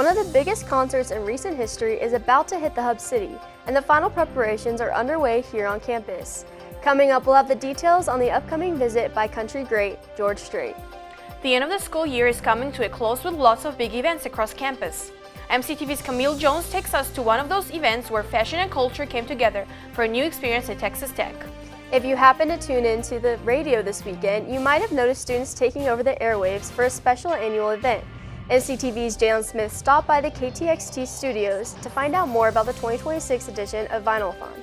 One of the biggest concerts in recent history is about to hit the Hub City, and the final preparations are underway here on campus. Coming up, we'll have the details on the upcoming visit by country great George Strait. The end of the school year is coming to a close with lots of big events across campus. MCTV's Camille Jones takes us to one of those events where fashion and culture came together for a new experience at Texas Tech. If you happen to tune into the radio this weekend, you might have noticed students taking over the airwaves for a special annual event. MCTV's Jalen Smith stopped by the KTXT studios to find out more about the 2026 edition of Vinyl-a-thon.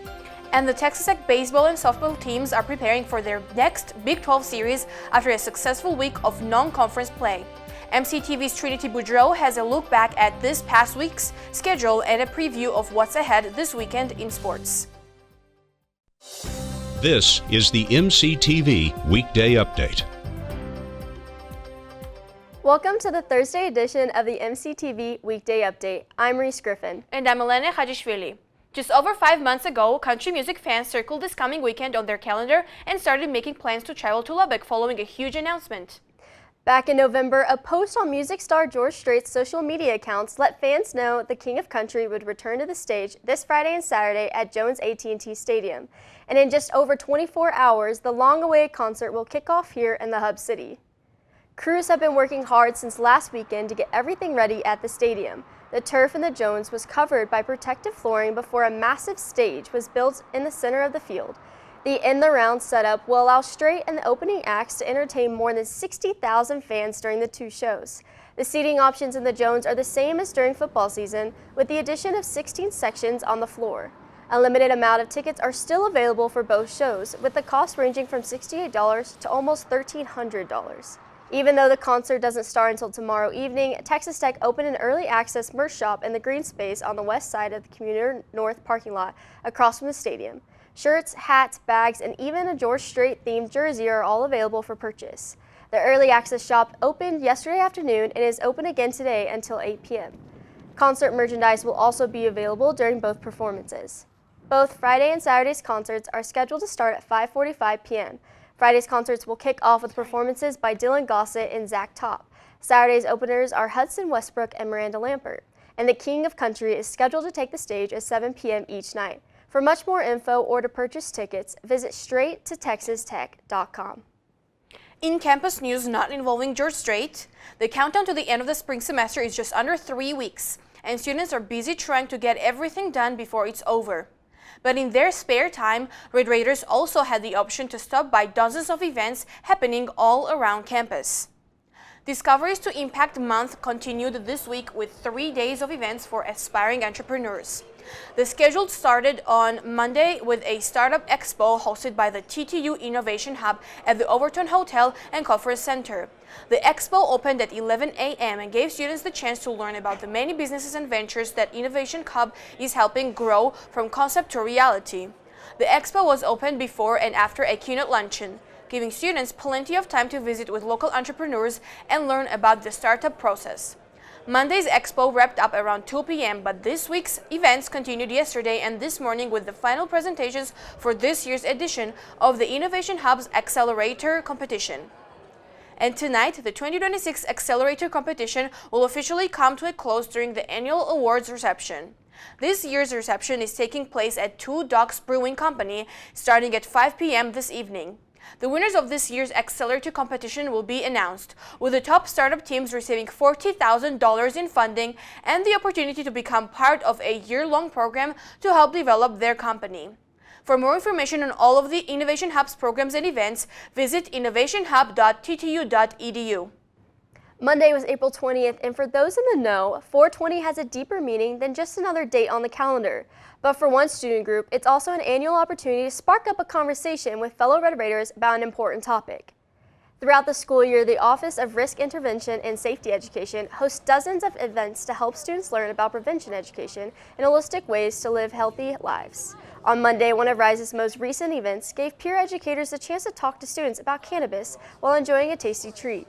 And the Texas Tech baseball and softball teams are preparing for their next Big 12 series after a successful week of non-conference play. MCTV's Trinity Boudreaux has a look back at this past week's schedule and a preview of what's ahead this weekend in sports. This is the MCTV Weekday Update. Welcome to the Thursday edition of the MCTV Weekday Update. I'm Reese Griffin. And I'm Elene Khajishvili. Just over 5 months ago, country music fans circled this coming weekend on their calendar and started making plans to travel to Lubbock following a huge announcement. Back in November, a post on music star George Strait's social media accounts let fans know the King of Country would return to the stage this Friday and Saturday at Jones AT&T Stadium. And in just over 24 hours, the long-awaited concert will kick off here in the Hub City. Crews have been working hard since last weekend to get everything ready at the stadium. The turf in the Jones was covered by protective flooring before a massive stage was built in the center of the field. The in-the-round setup will allow Strait and the opening acts to entertain more than 60,000 fans during the two shows. The seating options in the Jones are the same as during football season, with the addition of 16 sections on the floor. A limited amount of tickets are still available for both shows, with the cost ranging from $68 to almost $1,300. Even though the concert doesn't start until tomorrow evening, Texas Tech opened an early access merch shop in the green space on the west side of the Commuter North parking lot across from the stadium. Shirts, hats, bags, and even a George Strait themed jersey are all available for purchase. The early access shop opened yesterday afternoon and is open again today until 8 p.m. Concert merchandise will also be available during both performances. Both Friday and Saturday's concerts are scheduled to start at 5:45 p.m. Friday's concerts will kick off with performances by Dylan Gossett and Zach Top. Saturday's openers are Hudson Westbrook and Miranda Lampert. And the King of Country is scheduled to take the stage at 7 p.m. each night. For much more info or to purchase tickets, visit straighttotexastech.com. In campus news not involving George Strait, the countdown to the end of the spring semester is just under 3 weeks, and students are busy trying to get everything done before it's over. But in their spare time, Red Raiders also had the option to stop by dozens of events happening all around campus. Discoveries to Impact Month continued this week with 3 days of events for aspiring entrepreneurs. The schedule started on Monday with a startup expo hosted by the TTU Innovation Hub at the Overton Hotel and Conference Center. The expo opened at 11 a.m. and gave students the chance to learn about the many businesses and ventures that Innovation Hub is helping grow from concept to reality. The expo was open before and after a keynote luncheon, giving students plenty of time to visit with local entrepreneurs and learn about the startup process. Monday's expo wrapped up around 2 p.m., but this week's events continued yesterday and this morning with the final presentations for this year's edition of the Innovation Hub's Accelerator Competition. And tonight, the 2026 Accelerator Competition will officially come to a close during the annual awards reception. This year's reception is taking place at Two Docks Brewing Company starting at 5 p.m. this evening. The winners of this year's Accelerator competition will be announced, with the top startup teams receiving $40,000 in funding and the opportunity to become part of a year-long program to help develop their company. For more information on all of the Innovation Hub's programs and events, visit innovationhub.ttu.edu. Monday was April 20th, and for those in the know, 420 has a deeper meaning than just another date on the calendar. But for one student group, it's also an annual opportunity to spark up a conversation with fellow Red Raiders about an important topic. Throughout the school year, the Office of Risk Intervention and Safety Education hosts dozens of events to help students learn about prevention education and holistic ways to live healthy lives. On Monday, one of RISE's most recent events gave peer educators the chance to talk to students about cannabis while enjoying a tasty treat.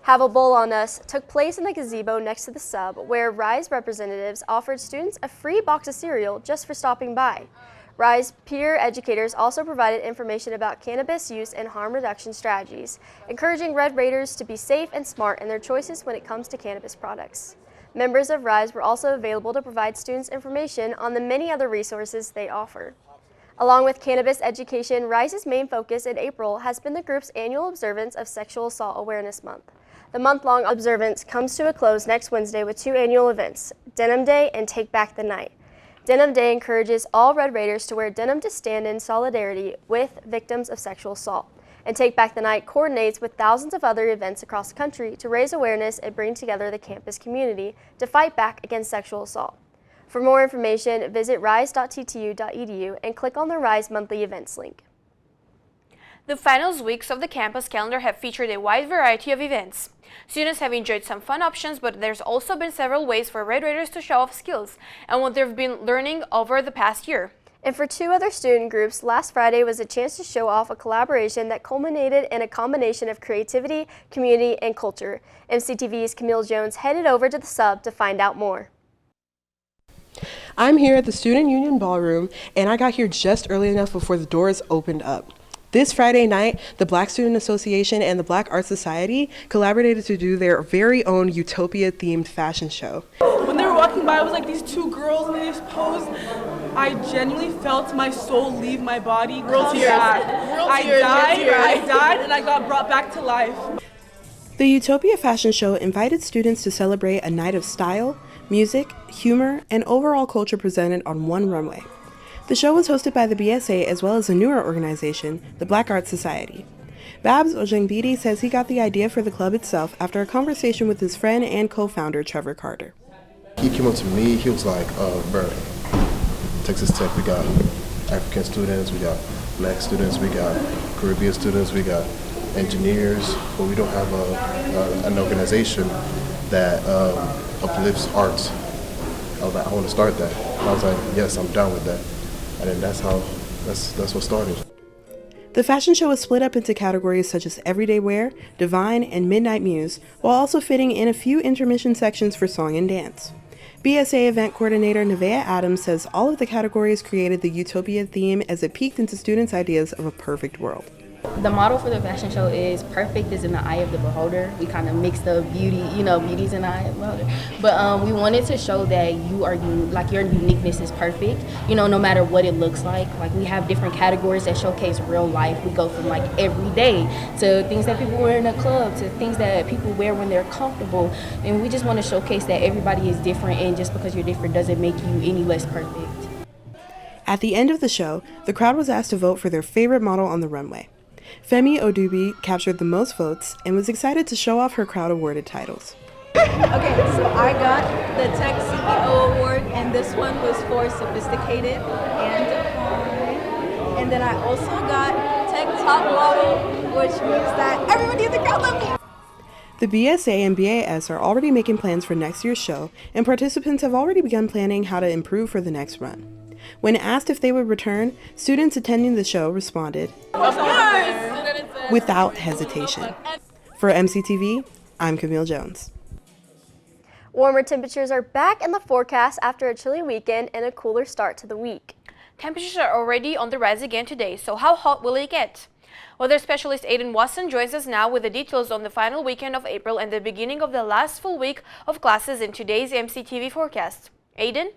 Have a Bowl on Us took place in the gazebo next to the sub, where RISE representatives offered students a free box of cereal just for stopping by. RISE peer educators also provided information about cannabis use and harm reduction strategies, encouraging Red Raiders to be safe and smart in their choices when it comes to cannabis products. Members of RISE were also available to provide students information on the many other resources they offer. Along with cannabis education, RISE's main focus in April has been the group's annual observance of Sexual Assault Awareness Month. The month-long observance comes to a close next Wednesday with 2 annual events, Denim Day and Take Back the Night. Denim Day encourages all Red Raiders to wear denim to stand in solidarity with victims of sexual assault. And Take Back the Night coordinates with thousands of other events across the country to raise awareness and bring together the campus community to fight back against sexual assault. For more information, visit rise.ttu.edu and click on the RISE monthly events link. The finals weeks of the campus calendar have featured a wide variety of events. Students have enjoyed some fun options, but there's also been several ways for Red Raiders to show off skills and what they've been learning over the past year. And for 2 other student groups, last Friday was a chance to show off a collaboration that culminated in a combination of creativity, community, and culture. MCTV's Camille Jones headed over to the sub to find out more. I'm here at the Student Union Ballroom, and I got here just early enough before the doors opened up. This Friday night, the Black Student Association and the Black Art Society collaborated to do their very own Utopia-themed fashion show. When they were walking by, it was like these 2 girls, and they just posed. I genuinely felt my soul leave my body. I died, and I got brought back to life. The Utopia fashion show invited students to celebrate a night of style, music, humor, and overall culture presented on one runway. The show was hosted by the BSA as well as a newer organization, the Black Art Society. Babs Ojengbidi says he got the idea for the club itself after a conversation with his friend and co-founder Trevor Carter. He came up to me, he was like, bro, Texas Tech, we got African students, we got Black students, we got Caribbean students, we got engineers, but we don't have an organization that uplifts arts. I was like, I want to start that. And I was like, yes, I'm down with that. And then that's what started. The fashion show is split up into categories such as everyday wear, divine, and midnight muse, while also fitting in a few intermission sections for song and dance. BSA event coordinator Nevaeh Adams says all of the categories created the Utopia theme as it peeked into students' ideas of a perfect world. The model for the fashion show is perfect is in the eye of the beholder. We kind of mix the beauty, beauty's in the eye of the beholder. But we wanted to show that you are, your uniqueness is perfect, no matter what it looks like. Like we have different categories that showcase real life. We go from like everyday to things that people wear in a club to things that people wear when they're comfortable. And we just want to showcase that everybody is different, and just because you're different doesn't make you any less perfect. At the end of the show, the crowd was asked to vote for their favorite model on the runway. Femi Odubi captured the most votes and was excited to show off her crowd-awarded titles. Okay, so I got the Tech CEO Award, and this one was for sophisticated and define. And then I also got Tech Top Model, which means that everybody in the crowd loved me. The BSA and BAS are already making plans for next year's show, and participants have already begun planning how to improve for the next run. When asked if they would return, students attending the show responded, Of course! Without hesitation. For MCTV, I'm Camille Jones. Warmer temperatures are back in the forecast after a chilly weekend and a cooler start to the week. Temperatures are already on the rise again today, so how hot will it get? Weather specialist Aiden Wasson joins us now with the details on the final weekend of April and the beginning of the last full week of classes in today's MCTV forecast. Aiden?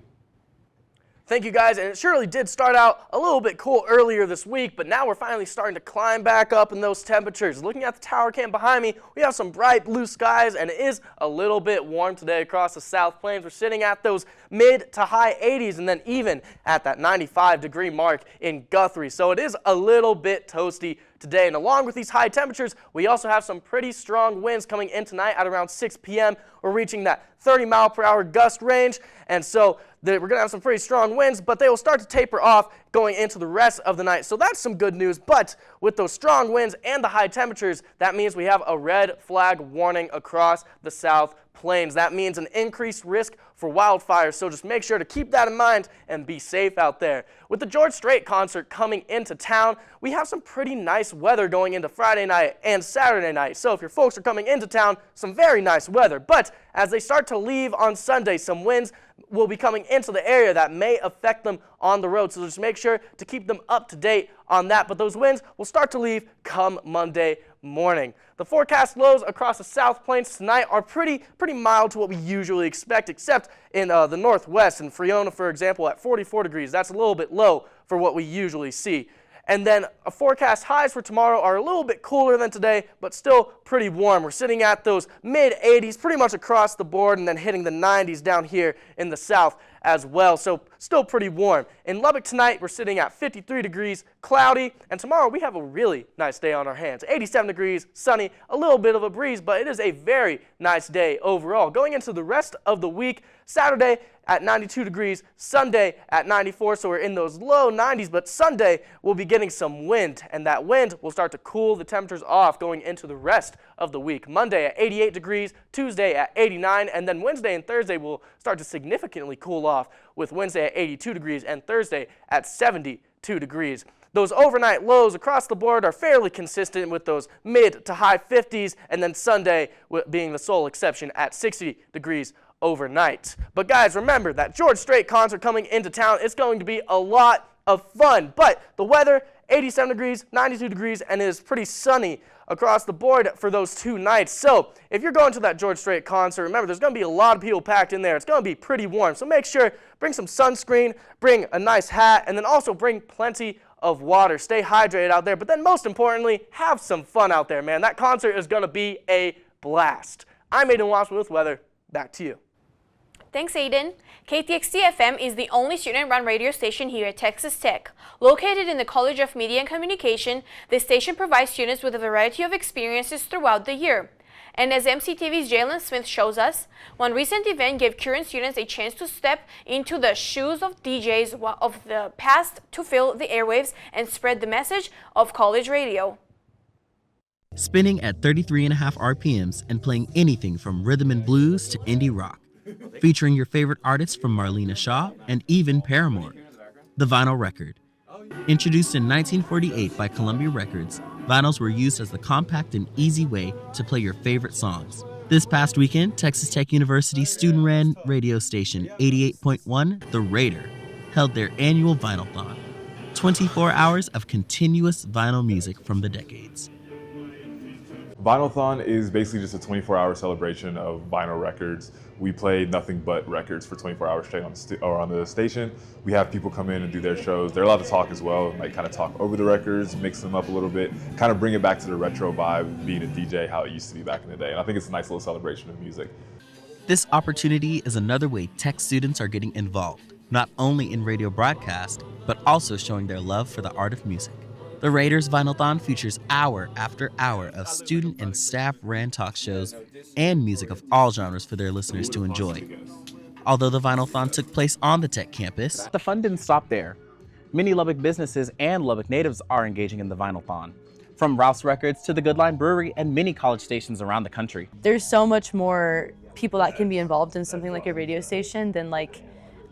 Thank you guys, and it surely did start out a little bit cool earlier this week, but now we're finally starting to climb back up in those temperatures. Looking at the tower cam behind me, we have some bright blue skies, and it is a little bit warm today across the South Plains. We're sitting at those mid to high 80s, and then even at that 95-degree mark in Guthrie. So it is a little bit toasty today, and along with these high temperatures, we also have some pretty strong winds coming in tonight at around 6 p.m. We're reaching that 30-mile-per-hour gust range, and so we're going to have some pretty strong winds, but they will start to taper off going into the rest of the night. So that's some good news, but with those strong winds and the high temperatures, that means we have a red flag warning across the South Plains. That means an increased risk for wildfires, so just make sure to keep that in mind and be safe out there. With the George Strait concert coming into town, we have some pretty nice weather going into Friday night and Saturday night. So if your folks are coming into town, some very nice weather. But as they start to leave on Sunday, some winds will be coming into the area that may affect them on the road. So just make sure to keep them up to date on that. But those winds will start to leave come Monday morning. The forecast lows across the South Plains tonight are pretty mild to what we usually expect, except in the northwest. In Friona, for example, at 44 degrees. That's a little bit low for what we usually see. And then forecast highs for tomorrow are a little bit cooler than today, but still pretty warm. We're sitting at those mid-80s pretty much across the board, and then hitting the 90s down here in the south as well. So still pretty warm. In Lubbock tonight, we're sitting at 53 degrees, cloudy, and tomorrow we have a really nice day on our hands. 87 degrees, sunny, a little bit of a breeze, but it is a very nice day overall. Going into the rest of the week, Saturday at 92 degrees, Sunday at 94, so we're in those low 90s, but Sunday we'll be getting some wind, and that wind will start to cool the temperatures off going into the rest of the week. Monday at 88 degrees, Tuesday at 89, and then Wednesday and Thursday will start to significantly cool off, with Wednesday at 82 degrees and Thursday at 72 degrees. Those overnight lows across the board are fairly consistent with those mid to high 50s, and then Sunday being the sole exception at 60 degrees overnight. But guys, remember that George Strait concert coming into town. It's going to be a lot of fun, but the weather, 87 degrees, 92 degrees, and it is pretty sunny across the board for those 2 nights. So if you're going to that George Strait concert, remember there's going to be a lot of people packed in there. It's going to be pretty warm, so make sure, bring some sunscreen, bring a nice hat, and then also bring plenty of water. Stay hydrated out there, but then most importantly, have some fun out there, man. That concert is going to be a blast. I'm Aiden Wasson with weather. Back to you. Thanks, Aiden. KTXT-FM is the only student-run radio station here at Texas Tech. Located in the College of Media and Communication, the station provides students with a variety of experiences throughout the year. And as MCTV's Jalen Smith shows us, one recent event gave current students a chance to step into the shoes of DJs of the past to fill the airwaves and spread the message of college radio. Spinning at 33.5 RPMs and playing anything from rhythm and blues to indie rock. Featuring your favorite artists from Marlena Shaw and even Paramore. The vinyl record. Introduced in 1948 by Columbia Records, vinyls were used as the compact and easy way to play your favorite songs. This past weekend, Texas Tech University student-ran radio station 88.1, The Raider, held their annual Vinyl-thon. 24 hours of continuous vinyl music from the decades. Vinyl-thon is basically just a 24-hour celebration of vinyl records. We play nothing but records for 24 hours straight on the station. We have people come in and do their shows. They're allowed to talk as well, like kind of talk over the records, mix them up a little bit, kind of bring it back to the retro vibe, being a DJ, how it used to be back in the day. And I think it's a nice little celebration of music. This opportunity is another way Tech students are getting involved, not only in radio broadcast, but also showing their love for the art of music. The Raiders Vinyl-thon features hour after hour of student and staff-ran talk shows and music of all genres for their listeners to enjoy. Although the Vinyl-thon took place on the Tech campus, the fun didn't stop there. Many Lubbock businesses and Lubbock natives are engaging in the Vinyl-thon, from Rouse Records to the Good Line Brewery and many college stations around the country. There's so much more people that can be involved in something like a radio station than like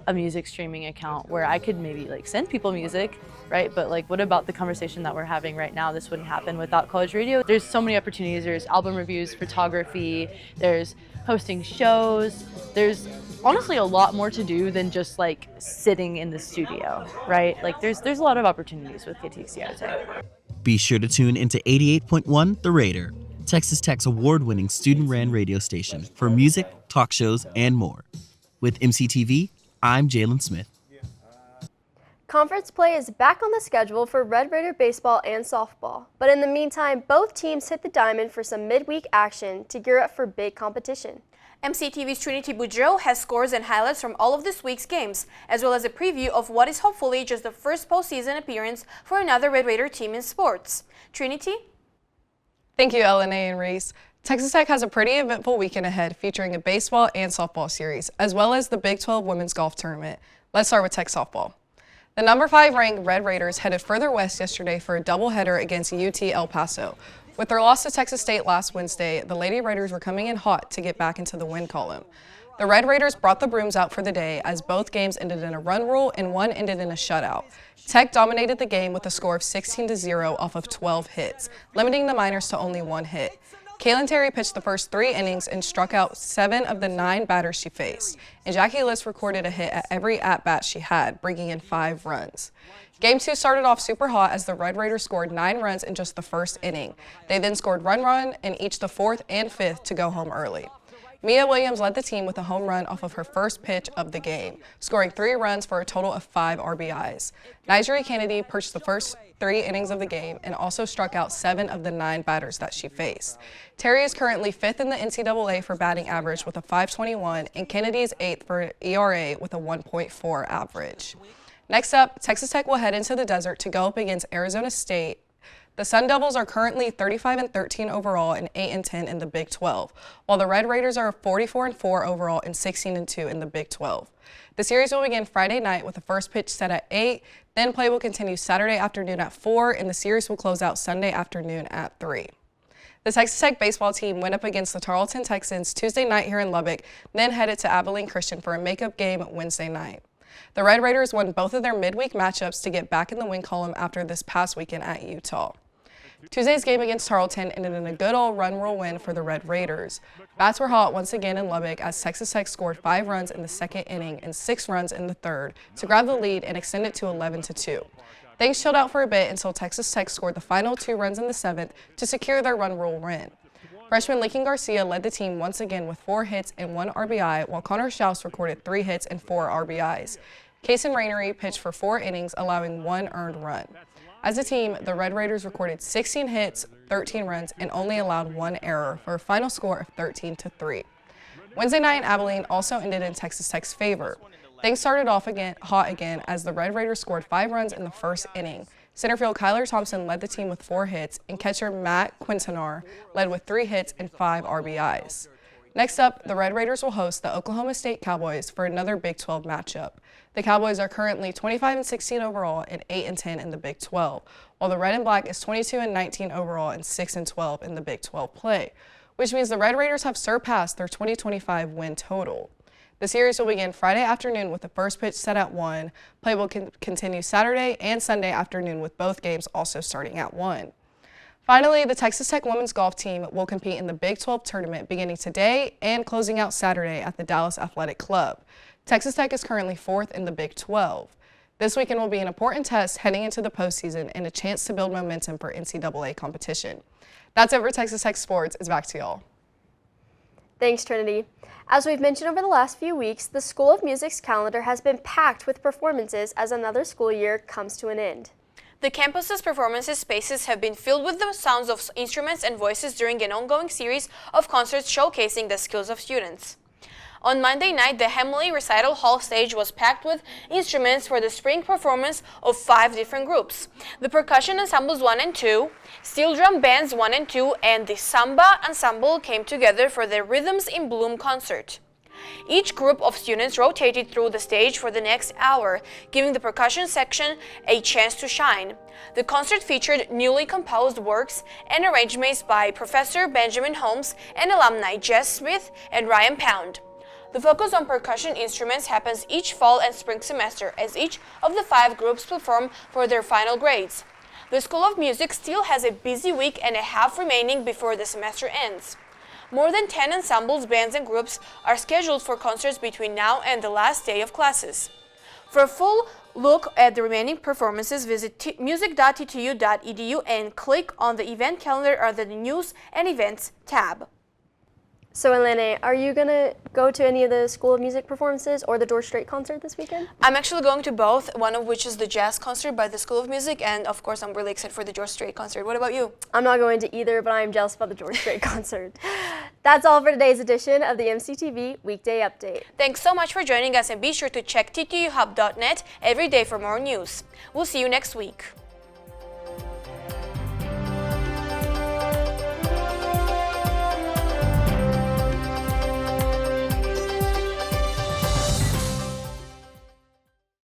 a music streaming account where I could maybe like send people music, right? But like, what about the conversation that we're having right now? This wouldn't happen without college radio. There's so many opportunities. There's album reviews, photography, there's hosting shows. There's honestly a lot more to do than just like sitting in the studio, right? Like there's a lot of opportunities with KTXT, I would say. Be sure to tune into 88.1 The Raider, Texas Tech's award-winning student-ran radio station for music, talk shows, and more. With MCTV, I'm Jalen Smith. Conference play is back on the schedule for Red Raider baseball and softball, but in the meantime, both teams hit the diamond for some midweek action to gear up for big competition. MCTV's Trinity Boudreaux has scores and highlights from all of this week's games, as well as a preview of what is hopefully just the first postseason appearance for another Red Raider team in sports. Trinity? Thank you, Elene and Reese. Texas Tech has a pretty eventful weekend ahead featuring a baseball and softball series, as well as the Big 12 Women's Golf Tournament. Let's start with Tech softball. The number 5 ranked Red Raiders headed further west yesterday for a doubleheader against UT El Paso. With their loss to Texas State last Wednesday, the Lady Raiders were coming in hot to get back into the win column. The Red Raiders brought the brooms out for the day as both games ended in a run rule and one ended in a shutout. Tech dominated the game with a score of 16-0 off of 12 hits, limiting the Miners to only 1 hit. Kaylin Terry pitched the first 3 innings and struck out 7 of the 9 batters she faced, and Jackie List recorded a hit at every at-bat she had, bringing in 5 runs. Game 2 started off super hot as the Red Raiders scored 9 runs in just the first inning. They then scored run in each the 4th and 5th to go home early. Mia Williams led the team with a home run off of her first pitch of the game, scoring 3 runs for a total of 5 RBIs. Nigeri Kennedy pitched the first 3 innings of the game and also struck out 7 of the 9 batters that she faced. Terry is currently 5th in the NCAA for batting average with a .521, and Kennedy is 8th for ERA with a 1.4 average. Next up, Texas Tech will head into the desert to go up against Arizona State. The Sun Devils are currently 35-13 overall and 8-10 in the Big 12, while the Red Raiders are 44-4 overall and 16-2 in the Big 12. The series will begin Friday night with the first pitch set at 8, then play will continue Saturday afternoon at 4, and the series will close out Sunday afternoon at 3. The Texas Tech baseball team went up against the Tarleton Texans Tuesday night here in Lubbock, then headed to Abilene Christian for a makeup game Wednesday night. The Red Raiders won both of their midweek matchups to get back in the win column after this past weekend at Utah. Tuesday's game against Tarleton ended in a good old run rule win for the Red Raiders. Bats were hot once again in Lubbock as Texas Tech scored 5 runs in the second inning and 6 runs in the third to grab the lead and extend it to 11-2. Things chilled out for a bit until Texas Tech scored the final 2 runs in the 7th to secure their run rule win. Freshman Lincoln Garcia led the team once again with 4 hits and 1 RBI, while Connor Schaus recorded 3 hits and 4 RBIs. Kason Rainery pitched for 4 innings, allowing 1 earned run. As a team, the Red Raiders recorded 16 hits, 13 runs, and only allowed 1 error for a final score of 13-3. Wednesday night in Abilene also ended in Texas Tech's favor. Things started off hot again as the Red Raiders scored 5 runs in the first inning. Centerfield Kyler Thompson led the team with 4 hits, and catcher Matt Quintanar led with 3 hits and 5 RBIs. Next up, the Red Raiders will host the Oklahoma State Cowboys for another Big 12 matchup. The Cowboys are currently 25-16 overall and 8-10 in the Big 12, while the Red and Black is 22-19 overall and 6-12 in the Big 12 play, which means the Red Raiders have surpassed their 2025 win total. The series will begin Friday afternoon with the first pitch set at 1. Play will continue Saturday and Sunday afternoon with both games also starting at 1. Finally, the Texas Tech women's golf team will compete in the Big 12 tournament beginning today and closing out Saturday at the Dallas Athletic Club. Texas Tech is currently 4th in the Big 12. This weekend will be an important test heading into the postseason and a chance to build momentum for NCAA competition. That's it for Texas Tech Sports. It's back to y'all. Thanks, Trinity. As we've mentioned over the last few weeks, the School of Music's calendar has been packed with performances as another school year comes to an end. The campus's performances spaces have been filled with the sounds of instruments and voices during an ongoing series of concerts showcasing the skills of students. On Monday night, the Hemley Recital Hall stage was packed with instruments for the spring performance of 5 different groups. The Percussion Ensembles 1 and 2, Steel Drum Bands 1 and 2, and the Samba Ensemble came together for the Rhythms in Bloom concert. Each group of students rotated through the stage for the next hour, giving the percussion section a chance to shine. The concert featured newly composed works and arrangements by Professor Benjamin Holmes and alumni Jess Smith and Ryan Pound. The focus on percussion instruments happens each fall and spring semester as each of the 5 groups perform for their final grades. The School of Music still has a busy week and a half remaining before the semester ends. More than 10 ensembles, bands, and groups are scheduled for concerts between now and the last day of classes. For a full look at the remaining performances, visit music.ttu.edu and click on the event calendar under the News and Events tab. So, Elene, are you going to go to any of the School of Music performances or the George Strait concert this weekend? I'm actually going to both, one of which is the jazz concert by the School of Music, and of course I'm really excited for the George Strait concert. What about you? I'm not going to either, but I'm jealous about the George Strait concert. That's all for today's edition of the MCTV Weekday Update. Thanks so much for joining us, and be sure to check ttuhub.net every day for more news. We'll see you next week.